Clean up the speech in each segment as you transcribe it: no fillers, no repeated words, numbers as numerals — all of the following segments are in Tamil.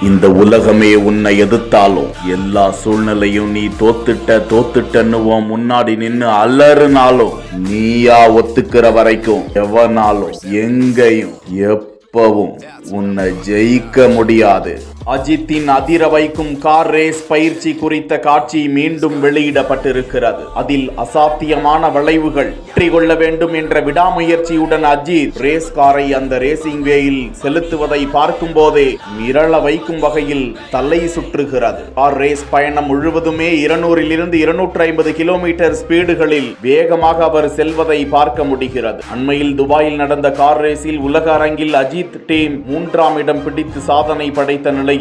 இந்த உலகமே உன்னை எதிர்த்தாலும் எல்லா சூழ்நிலையும் நீ தோத்துட்டன்னு முன்னாடி நின்னு அலறுனாலும் நீயா ஒத்துக்கிற வரைக்கும் எவனாலும் எங்கேயும் எப்பவும் உன்னை ஜெயிக்க முடியாது. அஜித்தின் அதிர வைக்கும் கார் ரேஸ் பயிற்சி குறித்த காட்சி மீண்டும் வெளியிடப்பட்டிருக்கிறது. அதில் அசாத்தியமான வளைவுகள் வெற்றி கொள்ள வேண்டும் என்ற விடாமுயற்சியுடன் அஜித் ரேஸ் காரை அந்த ரேசிங் வேயில் செலுத்துவதை பார்க்கும் போதே மிரள வைக்கும் வகையில் தலை சுற்றுகிறது. கார் ரேஸ் பயணம் முழுவதுமே 200 இருந்து 250 கிலோமீட்டர் ஸ்பீடுகளில் வேகமாக அவர் செல்வதை பார்க்க முடிகிறது. அண்மையில் துபாயில் நடந்த கார் ரேஸில் உலக அரங்கில் அஜித் டீம் 3ஆம் இடம் பிடித்து சாதனை படைத்த நிலையில்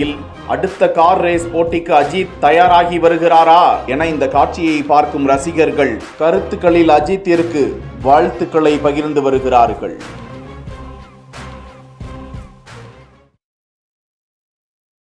அடுத்த கார் ரேஸ் போட்டிக்கு அஜித் தயாராகி வருகிறாரா என இந்த காட்சியை பார்க்கும் ரசிகர்கள் கருத்துக்களில் அஜித்திற்கு வாழ்த்துக்களை பகிர்ந்து வருகிறார்கள்.